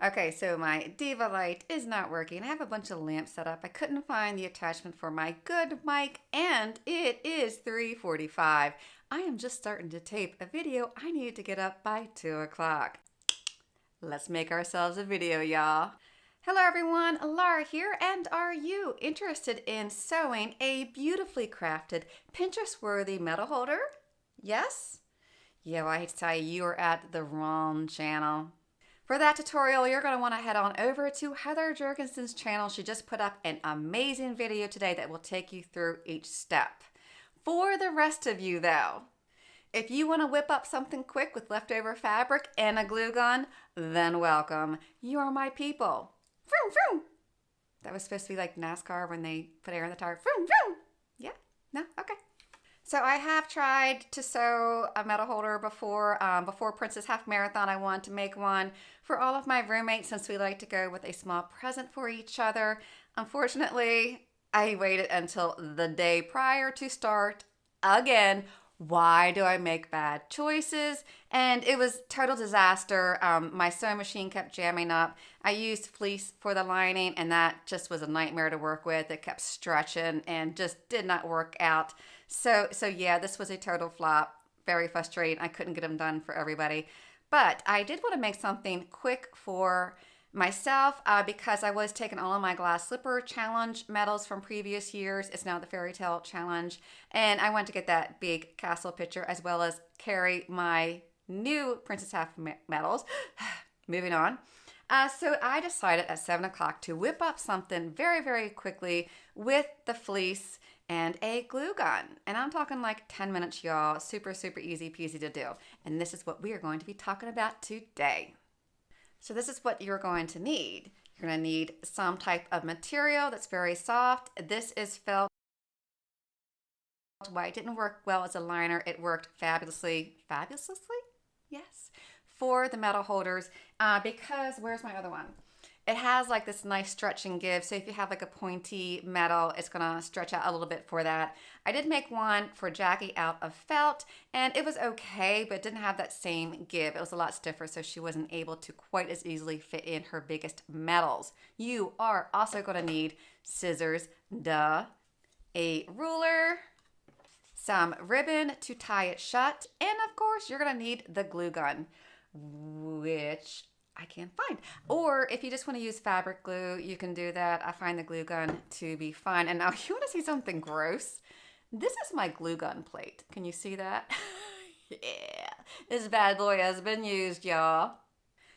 Okay, so my Diva light is not working. I have a bunch of lamps set up. I couldn't find the attachment for my good mic, and it is 3:45. I am just starting to tape a video. I need to get up by 2 o'clock. Let's make ourselves a video, y'all. Hello everyone, Laura here, and are you interested in sewing a beautifully crafted, Pinterest-worthy medal holder? Yes? Yeah, well, I hate to tell you, you are at the wrong channel. For that tutorial, you're going to want to head on over to Heather Jergensen's channel. She just put up an amazing video today that will take you through each step. For the rest of you though, if you want to whip up something quick with leftover fabric and a glue gun, then welcome. You are my people. Vroom, vroom. That was supposed to be like NASCAR when they put air in the tire. Vroom, vroom. Yeah? No? Okay. So I have tried to sew a medal holder before. Before Princess Half Marathon, I wanted to make one for all of my roommates since we like to go with a small present for each other. Unfortunately, I waited until the day prior to start again. Why do I make bad choices? And it was total disaster. My sewing machine kept jamming up. I used fleece for the lining, and that just was a nightmare to work with. It kept stretching and just did not work out. So yeah, this was a total flop. Very frustrating. I couldn't get them done for everybody. But I did want to make something quick for myself because I was taking all of my glass slipper challenge medals from previous years. It's now the fairy tale challenge, and I want to get that big castle picture as well as carry my new Princess Half medals. Moving on. So I decided at 7 o'clock to whip up something very, very quickly with the fleece and a glue gun. And I'm talking like 10 minutes, y'all. Super, super easy peasy to do. And this is what we are going to be talking about today. So this is what you're going to need. You're going to need some type of material that's very soft. This is felt. Why it didn't work well as a liner, it worked fabulously, yes, for the medal holders because, where's my other one? It has like this nice stretch and give. So if you have like a pointy metal, it's gonna stretch out a little bit for that. I did make one for Jackie out of felt, and it was okay, but it didn't have that same give. It was a lot stiffer, so she wasn't able to quite as easily fit in her biggest medals. You are also gonna need scissors, duh, a ruler, some ribbon to tie it shut, and of course you're gonna need the glue gun, which I can't find. Or if you just want to use fabric glue, you can do that. I find the glue gun to be fine. And now you want to see something gross? This is my glue gun plate. Can you see that? Yeah, this bad boy has been used, y'all.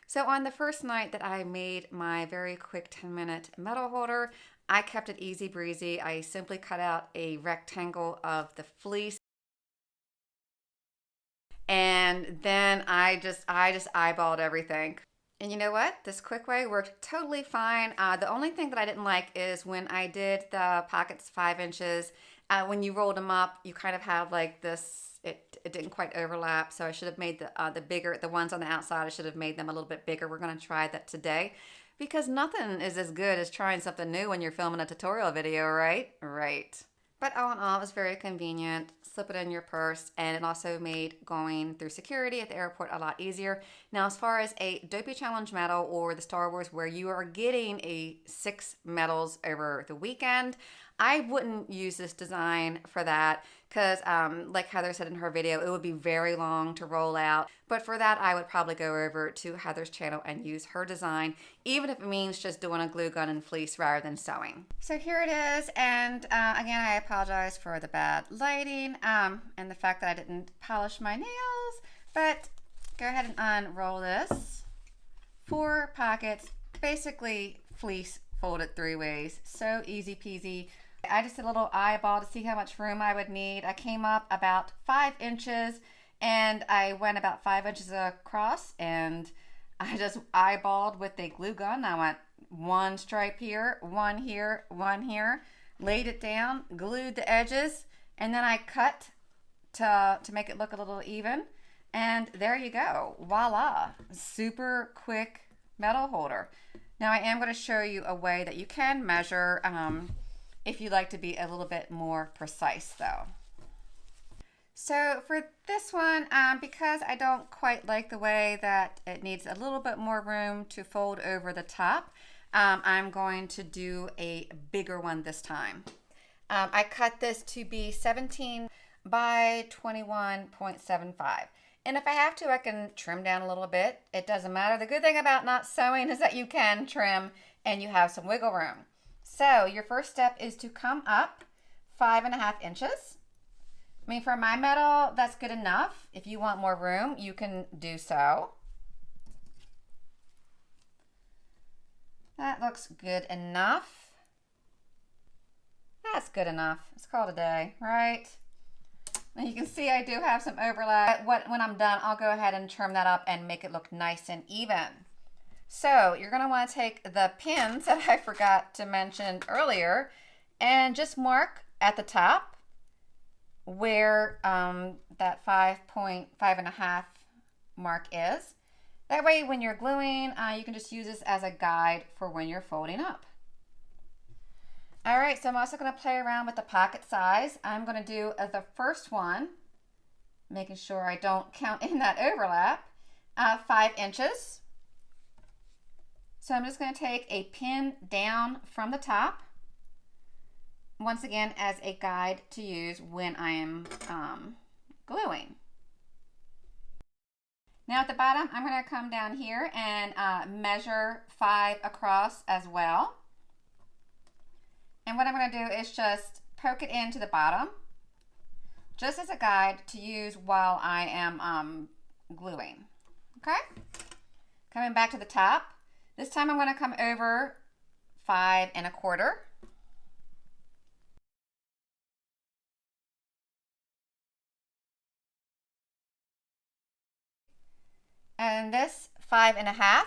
So on the first night that I made my very quick 10-minute medal holder, I kept it easy breezy. I simply cut out a rectangle of the fleece. And then I just eyeballed everything. And you know what? This quick way worked totally fine. The only thing that I didn't like is when I did the pockets 5 inches, when you rolled them up, you kind of have like this, it didn't quite overlap. So I should have made the ones on the outside, I should have made them a little bit bigger. We're going to try that today because nothing is as good as trying something new when you're filming a tutorial video, right? Right. But all in all, it was very convenient. Slip it in your purse, and it also made going through security at the airport a lot easier. Now, as far as a Dopey Challenge medal or the Star Wars where you are getting 6 medals over the weekend, I wouldn't use this design for that because like Heather said in her video, it would be very long to roll out. But for that, I would probably go over to Heather's channel and use her design, even if it means just doing a glue gun and fleece rather than sewing. So here it is, and again, I apologize for the bad lighting and the fact that I didn't polish my nails, but go ahead and unroll this. 4 pockets, basically fleece folded 3 ways. So easy peasy. I just did a little eyeball to see how much room I would need. I came up about 5 inches and I went about 5 inches across, and I just eyeballed with a glue gun. I went 1 stripe here, 1 here, 1 here, laid it down, glued the edges, and then I cut to make it look a little even. And there you go. Voila. Super quick medal holder. Now I am going to show you a way that you can measure if you like to be a little bit more precise though. So for this one, because I don't quite like the way that it needs a little bit more room to fold over the top, I'm going to do a bigger one this time. I cut this to be 17 by 21.75. And if I have to, I can trim down a little bit. It doesn't matter. The good thing about not sewing is that you can trim and you have some wiggle room. So your first step is to come up 5.5 inches. I mean, for my metal, that's good enough. If you want more room, you can do so. That looks good enough. That's good enough. Let's call it a day, right? And you can see I do have some overlap. When I'm done, I'll go ahead and trim that up and make it look nice and even. So you're going to want to take the pins that I forgot to mention earlier and just mark at the top where that 5.5 mark is. That way when you're gluing, you can just use this as a guide for when you're folding up. All right, so I'm also going to play around with the pocket size. I'm going to do the first one, making sure I don't count in that overlap, 5 inches. So I'm just going to take a pin down from the top, once again as a guide to use when I am gluing. Now at the bottom, I'm going to come down here and measure 5 across as well. And what I'm going to do is just poke it into the bottom, just as a guide to use while I am gluing. Okay? Coming back to the top. This time I'm going to come over 5.25. And this 5.5.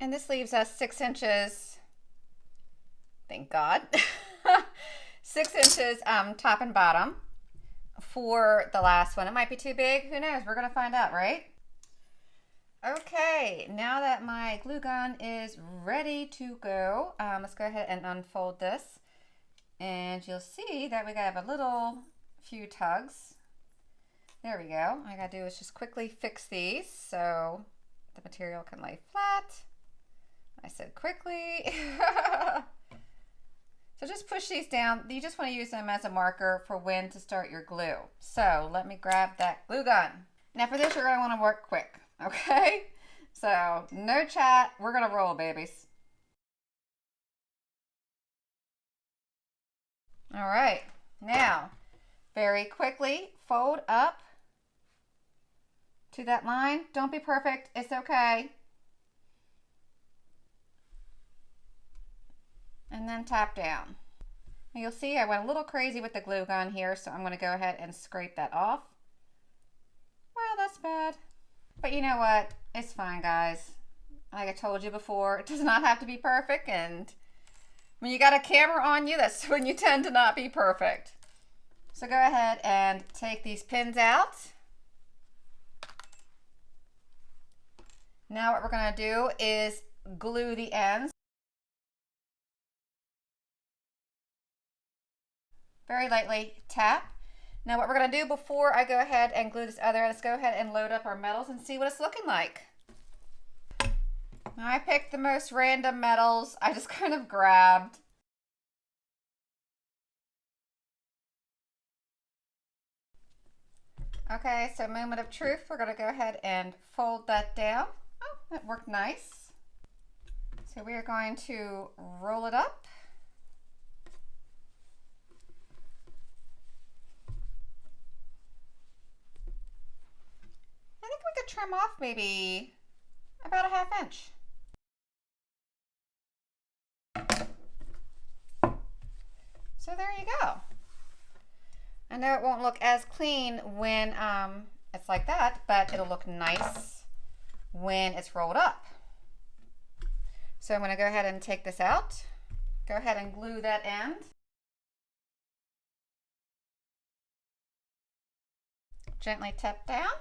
And this leaves us 6 inches, thank God, 6 inches top and bottom for the last one. It might be too big, who knows, we're gonna find out, right? Okay, now that my glue gun is ready to go, let's go ahead and unfold this. And you'll see that we have a little few tugs. There we go. All I gotta do is just quickly fix these so the material can lay flat. I said quickly. So just push these down. You just want to use them as a marker for when to start your glue. So let me grab that glue gun. Now for this, you're going to want to work quick, okay? So no chat. We're going to roll, babies. All right. Now, very quickly fold up to that line. Don't be perfect. It's okay. And then tap down. And you'll see I went a little crazy with the glue gun here, so I'm going to go ahead and scrape that off. Well, that's bad. But you know what? It's fine, guys. Like I told you before, it does not have to be perfect, and when you got a camera on you, that's when you tend to not be perfect. So go ahead and take these pins out. Now what we're going to do is glue the ends. Very lightly tap. Now what we're going to do before I go ahead and glue this other, let's go ahead and load up our metals and see what it's looking like. Now I picked the most random metals. I just kind of grabbed. Okay, so moment of truth. We're going to go ahead and fold that down. Oh, that worked nice. So we are going to roll it up. I think we could trim off maybe about a 1/2 inch. So there you go. I know it won't look as clean when it's like that, but it'll look nice when it's rolled up. So I'm going to go ahead and take this out. Go ahead and glue that end. Gently tap down.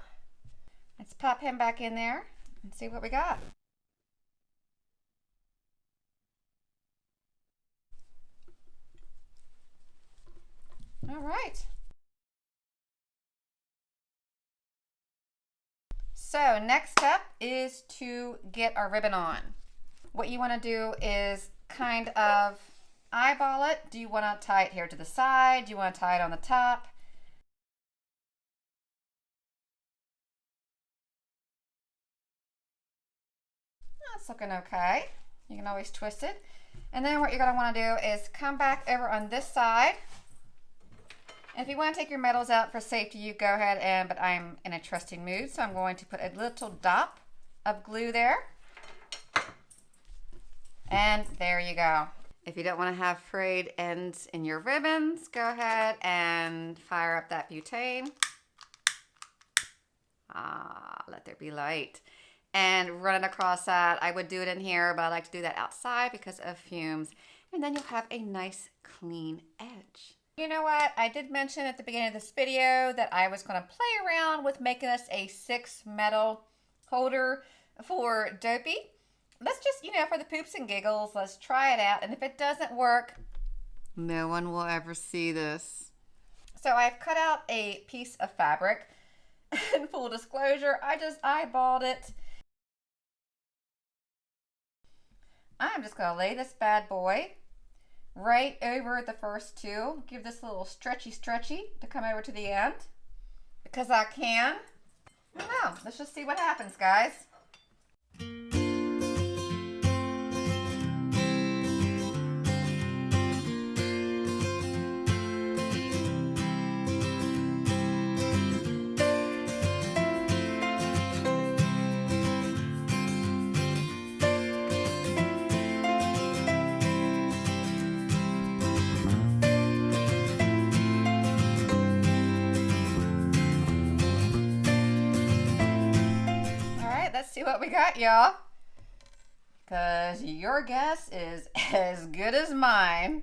Let's pop him back in there and see what we got. All right. So next step is to get our ribbon on. What you want to do is kind of eyeball it. Do you want to tie it here to the side? Do you want to tie it on the top? That's looking okay. You can always twist it. And then what you're going to want to do is come back over on this side. And if you want to take your metals out for safety, you go ahead but I'm in a trusting mood, so I'm going to put a little dot of glue there. And there you go. If you don't want to have frayed ends in your ribbons, go ahead and fire up that butane. Let there be light. And run it across that. I would do it in here, but I like to do that outside because of fumes. And then you'll have a nice clean edge. You know what? I did mention at the beginning of this video that I was going to play around with making us a 6 metal holder for Dopey. Let's just, for the poops and giggles, let's try it out. And if it doesn't work, no one will ever see this. So I've cut out a piece of fabric. In full disclosure, I just eyeballed it. I'm just going to lay this bad boy right over the first two. Give this a little stretchy to come over to the end. Because I can. I don't know. Let's just see what happens, guys. Let's see what we got, y'all. Because your guess is as good as mine.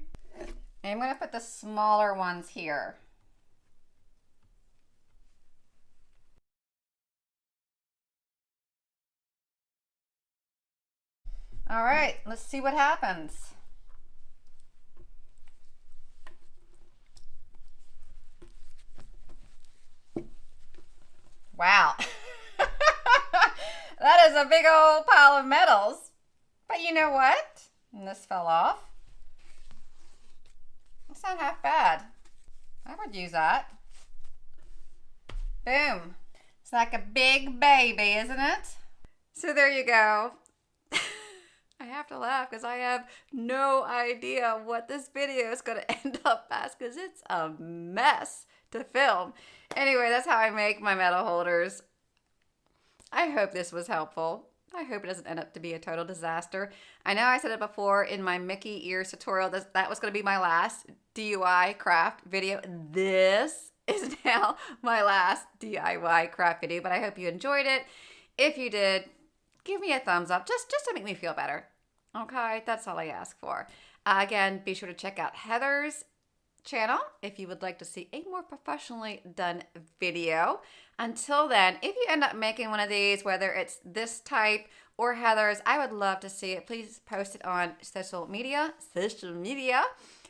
And I'm going to put the smaller ones here. All right, let's see what happens. Wow. That is a big old pile of metals. But you know what? And this fell off. It's not half bad. I would use that. Boom. It's like a big baby, isn't it? So there you go. I have to laugh because I have no idea what this video is going to end up as because it's a mess to film. Anyway, that's how I make my metal holders. I hope this was helpful. I hope it doesn't end up to be a total disaster. I know I said it before in my Mickey ears tutorial that was going to be my last DIY craft video. This is now my last DIY craft video, but I hope you enjoyed it. If you did, give me a thumbs up just to make me feel better. Okay, that's all I ask for. Again, be sure to check out Heather's channel if you would like to see a more professionally done video. Until then, if you end up making one of these, whether it's this type or Heather's, I would love to see it. Please post it on social media,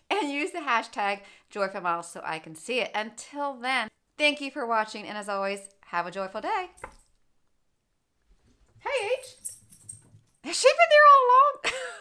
and use the hashtag #JoyfulModels so I can see it. Until then, thank you for watching, and as always, have a joyful day. Hey, H, has she been there all along?